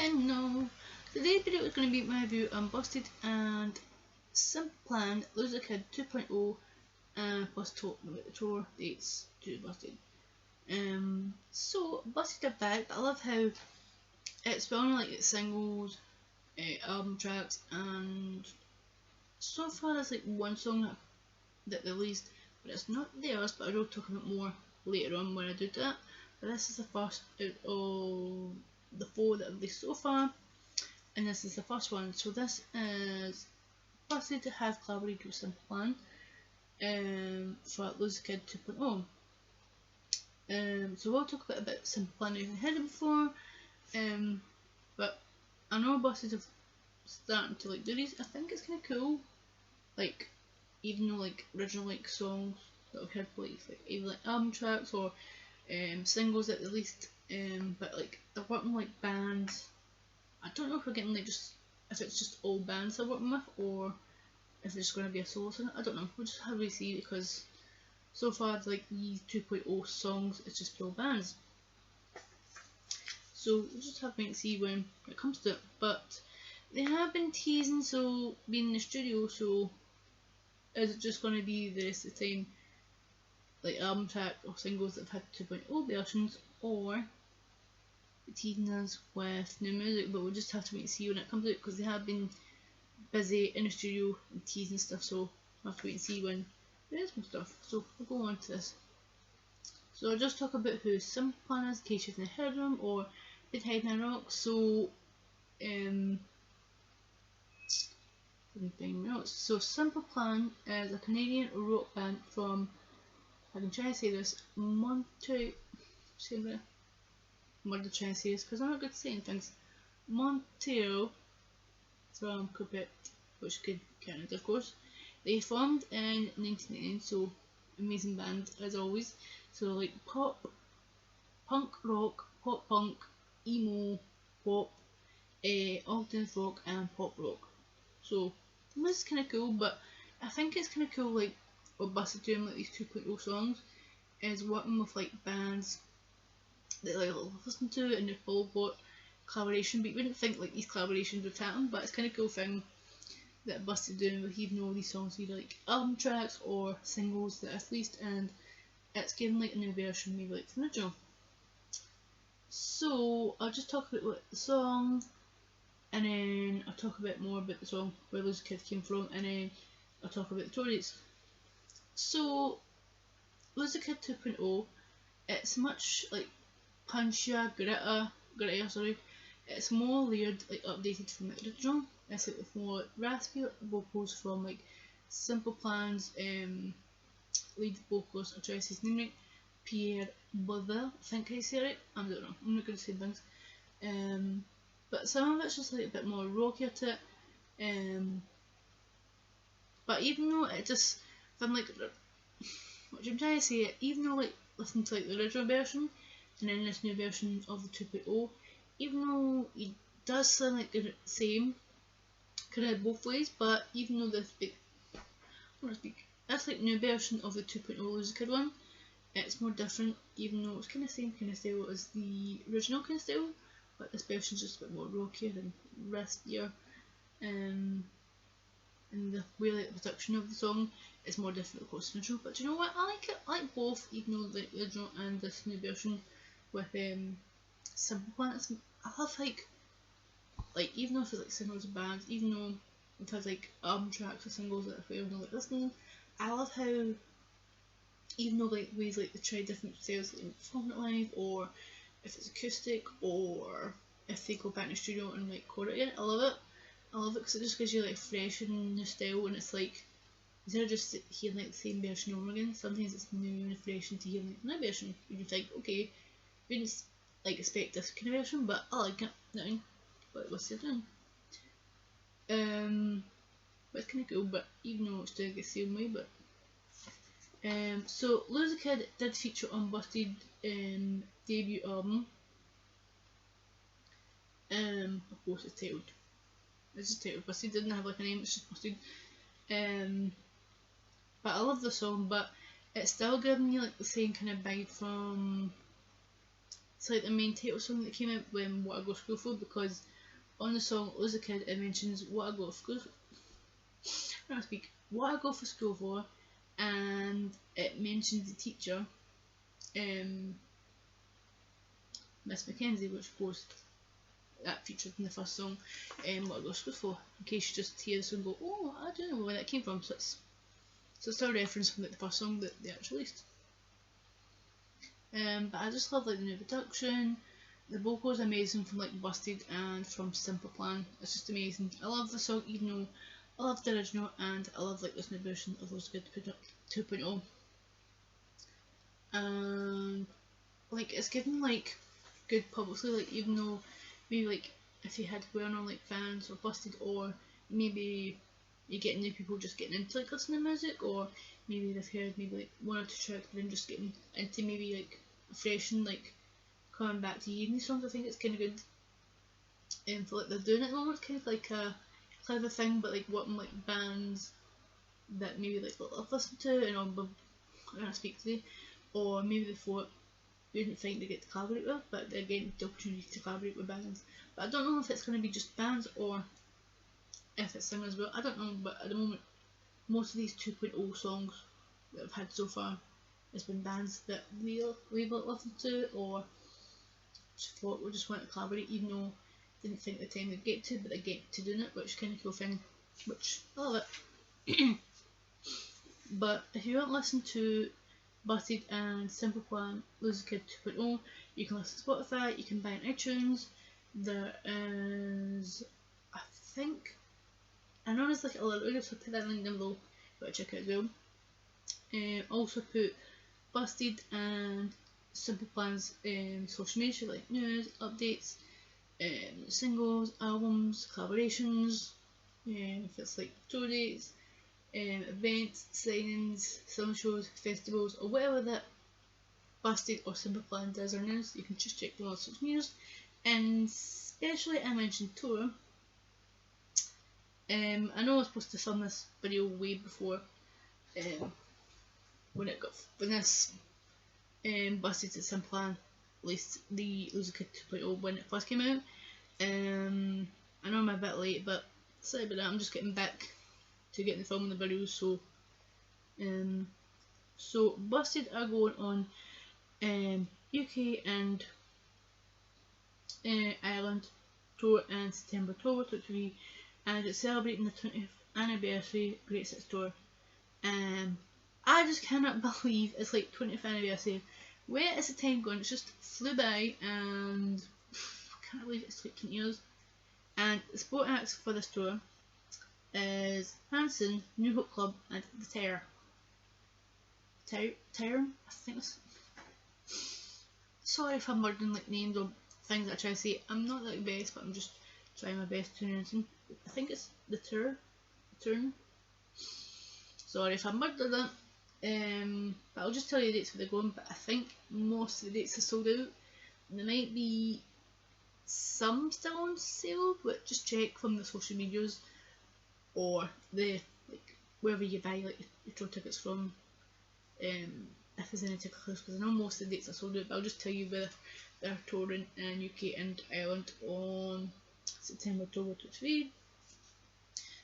channel. Today's video is going to be my review on Busted and Simple Plan Lose a Kid 2.0 plus talking about the tour dates to Busted. So Busted are back. I love how it's well like it's singles, album tracks, and so far there's like one song that they released, but it's not theirs, but I will talk about more later on when I do that. But this is the first out of the 4 that I've released so far, and this is the first one. So this is Busted to have collaborated with Simple Plan for Lose a Kid 2.0. So we'll talk a bit about Simple Plan I've heard it before, but I know Busted have starting to like do these. I think it's kind of cool, like even though like original like songs that I've heard like either like album tracks or singles at the least, but like they're working like bands. I don't know if we're getting like if it's just all bands they're working with or if it's going to be a solo song. I don't know, we'll just have to see, because so far like these 2.0 songs it's just pure bands, so we'll just have to see when it comes to it. But they have been teasing so being in the studio, so is it just going to be the rest of the time like album track or singles that have had 2.0 versions, or teasing us with new music? But we'll just have to wait and see when it comes out, because they have been busy in the studio and teasing stuff, so we'll have to wait and see when there is more stuff. So we'll go on to this. So I'll just talk about who Simple Plan is in case you've never heard of them or been hiding in rock. So So Simple Plan is a Canadian rock band from, I can try to say this, I'm trying to say this because I'm not good at saying things. Montreal, from Quebec, which could Canada of course. They formed in 1999, so amazing band as always. So like pop, punk rock, pop punk, emo, pop, alternative rock and pop rock. So this is kind of cool, but I think it's kind of cool like what Busted doing like these 2.0 songs is working with like bands that like listen to it and they follow what collaboration, but you wouldn't think like these collaborations would happen, but it's kind of cool thing that Busted doing with even all these songs either like album tracks or singles that I've released, and it's getting like a new version maybe like from the original. So I'll just talk about what the song, and then I'll talk a bit more about the song, where Lose a Kid came from, and then I'll talk about the tour dates. So Lose a Kid 2.0, it's much like punchier, grittier, sorry. It's more layered, like updated from the original. It's like with more raspy vocals from like Simple Plan's lead vocalist, I'll try to say his name right, Pierre Bourvil, I think I say it. I don't know, I'm not good at saying things. But some of it's just like a bit more rockier to it. But even though it just, if I'm like, what I'm trying to say, even though like listen to like the original version and then this new version of the 2.0, even though it does sound like the same, kind of both ways, but even though this that's like new version of the 2.0 Lose a Kid one, it's more different, even though it's kind of same kind of style as the original kind of style, but this version's just a bit more rockier and raspier, and the way like the production of the song is more different of course than the original. But you know what, I like it, I like both, even though the original and this new version with Simple Plan. I love like even though it's like singles and bands, even though it has like album tracks or singles that I don't like listening, I love how even though like ways like they try different styles, like perform it live, or if it's acoustic, or if they go back in the studio and like record it again, I love it because it just gives you like fresh and new style, and it's like instead of just hearing like the same version over again, sometimes it's new and fresh to hear like another version. You just think, okay, you didn't like expect this kind of version, but I like it now. But what's it doing? But it's kind of cool. But even though it's doing the same way, but so Lose a Kid did feature on Busted debut album. Of course it's titled. It's just titled Busted. Didn't have like a name. It's just Busted. But I love the song, but it's still giving me like the same kind of vibe from, it's like the main title song that came out when What I Go to School For, because on the song Lose a Kid, it mentions what I go for school for, and it mentions the teacher, Miss Mackenzie, which of course that featured in the first song, what I go to school for, in case you just hear the song and go, oh, I don't know where that came from. So it's a reference from like the first song that they actually released. But I just love like the new production. The vocals are amazing from like Busted and from Simple Plan. It's just amazing. I love the song even though I love the original, and I love like this new version of Lose a Kid 2.0. And like it's given like good publicity, like even though maybe like if you had well-known like fans or Busted, or maybe you get new people just getting into like listening to music, or maybe they've heard maybe like one or two tracks but then just getting into maybe like fresh and like coming back to hearing these songs. I think it's kind of good. And for like they're doing it at the moment, it's kind of like a clever thing, but like wanting like bands that maybe like I've listened to and I'm gonna speak today, or maybe they thought we didn't think they get to collaborate with, but they're getting the opportunity to collaborate with bands. But I don't know if it's going to be just bands or if it's singers as well. I don't know, but at the moment most of these 2.0 songs that I've had so far has been bands that we've listened to, or just thought we just want to collaborate, even though didn't think at the time they'd get to, but they get to doing it, which is kind of cool thing, which I love it. But if you haven't listened to Busted and Simple Plan Lose a Kid 2.0, you can listen to Spotify, you can buy it on iTunes. There is, I know there's like a little, so I'll put that link down below, but check it out as well. Also put Busted and Simple Plan's social media, like news, updates, singles, albums, collaborations, if it's like tour dates, events, signings, film shows, festivals, or whatever that Busted or Simple Plan does or news, you can just check them on social media. And especially I mentioned tour. I know I was supposed to film this video way before when this Busted and Simple Plan released the Lose a Kid 2.0 when it first came out. I know I'm a bit late, but sorry about that, I'm just getting back to getting the film and the videos. So Busted are going on UK and Ireland tour in September 2023, and it's celebrating the 20th anniversary Great Six tour. I just cannot believe it's like 20th anniversary. Where is the time going? It's just flew by, and I can't believe it's like 20 years. And the support acts for this tour is Hanson, New Hope Club, and The Tyrant, I think it's. Sorry if I'm murdering like names or things that I try to say. I'm not like the best, but I'm just trying my best to pronounce them. I think it's The Turn. Sorry if I murdered that. But I'll just tell you the dates where they're going. But I think most of the dates are sold out. There might be some still on sale, but just check from the social medias or the like wherever you buy like your tour tickets from. If there's any tickets, because I know most of the dates are sold out, but I'll just tell you where they're touring in UK and Ireland on September 2023.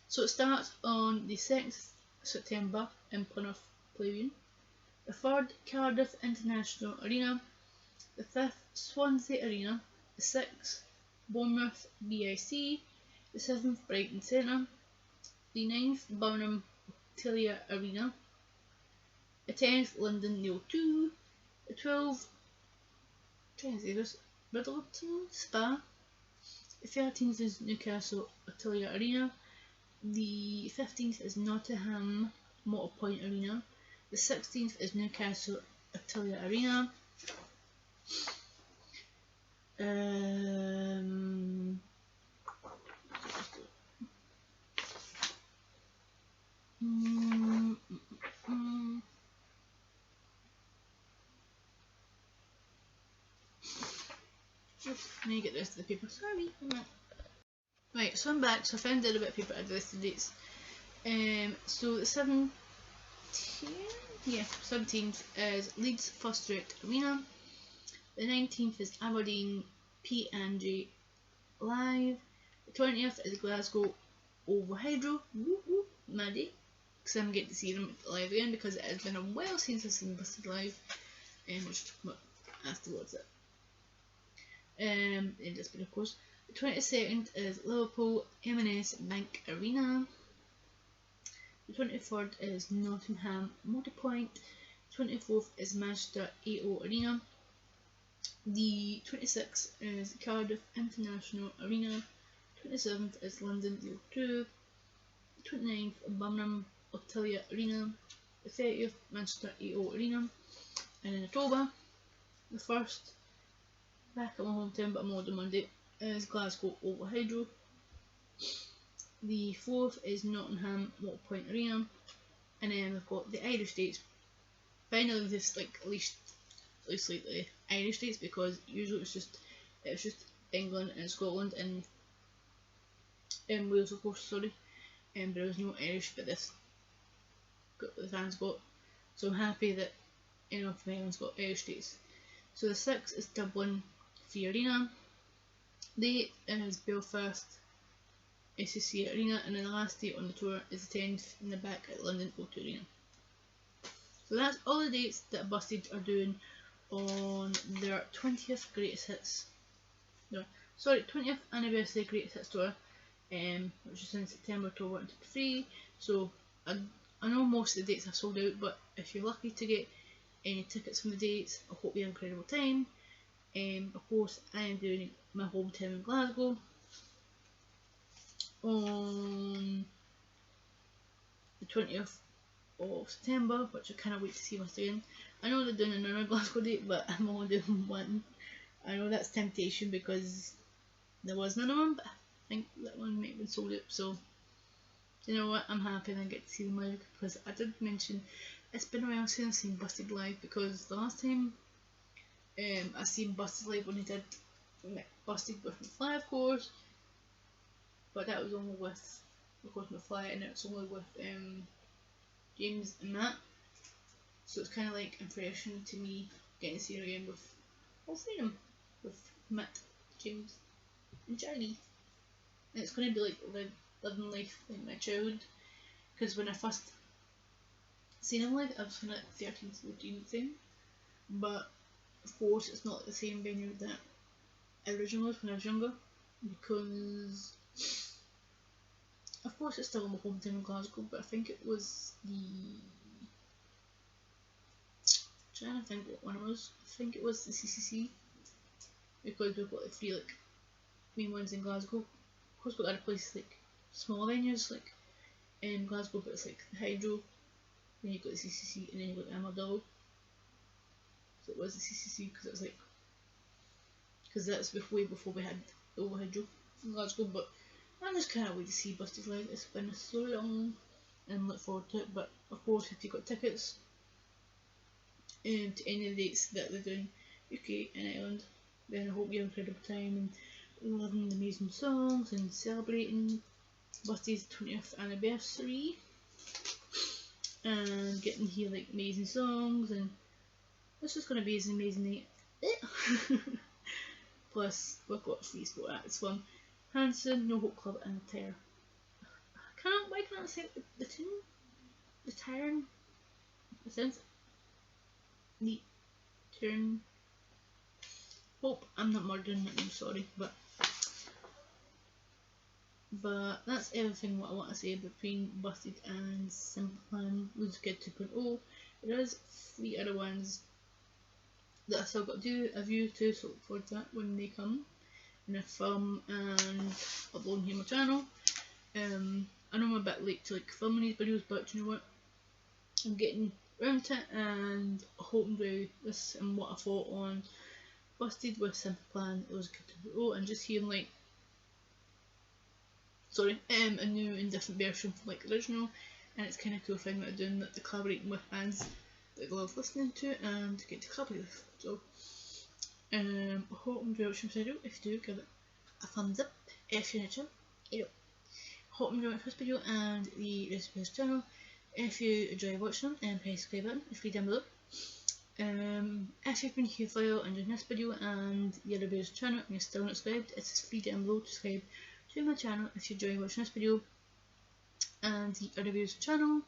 So it starts on the 6th September in Plymouth Pavilion, the 3rd Cardiff International Arena, the 5th Swansea Arena, the 6th Bournemouth BIC, the 7th Brighton Centre, the 9th Birmingham Telia Arena, the 10th London Neil 2, the 12th Riddleton Spa, the 13th is Newcastle Telia Arena, the 15th is Nottingham Motorpoint Arena, the 16th is Newcastle Telia Arena, let me get the rest of the paper, sorry. Right, so I'm back, so I found out a bit of paper at the rest of the dates. So the 17th is Leeds First Direct Arena, the 19th is Aberdeen P&G Live, The 20th is Glasgow OverHydro. Woo woo, Maddie. Because I'm getting to see them live again because it has been a while since I've seen Busted live. Which afterwards it. In this bit of course. The 22nd is Liverpool M&S Bank Arena. The 23rd is Nottingham Motorpoint. The 24th is Manchester AO Arena. The 26th is Cardiff International Arena. 27th is London the O2. The 29th Birmingham Otelia Arena. The 30th Manchester AO Arena. And in October, the 1st, back at my hometown but I'm on Monday, is Glasgow OverHydro. The 4th is Nottingham Motorpoint Arena. And then we've got the Irish dates. Finally this like at least like the Irish dates, because usually it was just England and Scotland and Wales of course, sorry. But there was no Irish, but this got the fans got. So I'm happy that North Ireland's got Irish dates. So the 6th is Dublin Free Arena. The 8th is Belfast SSC Arena, and then the last date on the tour is the 10th in the back at London O2 Arena. So that's all the dates that Busted are doing on their 20th Greatest Hits. No, sorry, 20th Anniversary Greatest Hits tour, which is in September 2023. So I know most of the dates are sold out, but if you're lucky to get any tickets from the dates, I hope you have an incredible time. Of course, I am doing my hometown in Glasgow on the 20th of September, which I cannot wait to see once again. I know they're doing another Glasgow date, but I'm only doing one. I know that's temptation because there was another one, but I think that one might have been sold out, so you know what, I'm happy that I get to see them live, because I did mention it's been a while since I've seen Busted live, because the last time I seen Busted live when they did Busted with McFly of course, but that was only with of course McFly, and it's only with James and Matt, so it's kind of like impression to me getting to see it again with all three of them, with Matt, James and Charlie. And it's going to be like living life like my childhood, because when I first seen him live I was kind of like 13, 14 thing, but of course it's not the same venue that original was when I was younger, because of course it's still in my hometown in Glasgow, but I think it was trying to think what one it was. I think it was the CCC, because we've got the three like main ones in Glasgow. Of course we've got other places like small venues like in Glasgow, but it's like the Hydro, then you've got the CCC, and then you've got the Amador. So it was the CCC because it was like, because that's way before we had the OverHydro in Glasgow. But I'm just kind of waiting to see Busted live. It's been so long and look forward to it. But of course, if you've got tickets to any of the dates that they're doing UK and Ireland, then I hope you have an incredible time and loving the amazing songs and celebrating Busted's 20th anniversary and getting to hear like amazing songs, and it's just going to be an amazing night. Plus we've got free sport acts from Hanson, No Hope Club and the Tire. Why can't I say the tune? The Tyrant? It sounds neat. Turn. Hope I'm not murdering it, I'm sorry, but that's everything what I want to say between Busted and Simple Plan Lose Kid 2.0. There is 3 other ones that I still got to do a review to, so look forward to that when they come in a film and uploading here on my channel. I know I'm a bit late to like filming these videos, but you know what, I'm getting around to it, and I hope to do this and what I thought on Busted with Simple Plan Lose Kid 2.0, and just hearing like a new and different version from like the original, and it's kind of cool thing that I'm doing, that they're collaborating with bands that I love listening to and get to collaborate with. So I hope you enjoy watching this video. If you do, give it a thumbs up. If you're new, hope you enjoy this video and the rest of this channel. If you enjoy watching them, press the subscribe button, it's free down below. If you've been here for a while and enjoyed this video and the other videos channel and you're still not subscribed, it's free down below to subscribe to to my channel if you enjoy watching this video and the other videos on the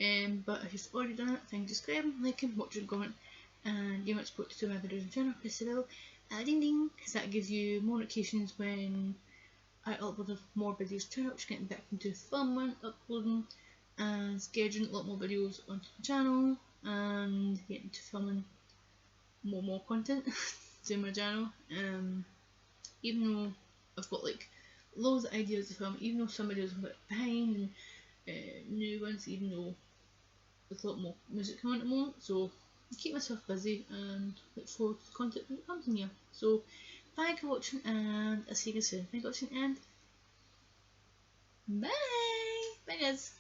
channel. But if you've already done it, thank you for subscribing, liking, watching, comment, and give much support to my videos on the channel. Press the bell, ding ding, because that gives you more notifications when I upload more videos to the channel, which is getting back into filming, uploading, and scheduling a lot more videos onto the channel, and getting to filming more content to my channel. Even though I've got like loads of ideas to film, even though some videos are a bit behind and new ones, even though there's a lot more music coming at the moment, so I keep myself busy and look forward to the content that comes in here. So thank you for watching, and I'll see you guys soon. Thank you for watching, and bye! Bye guys!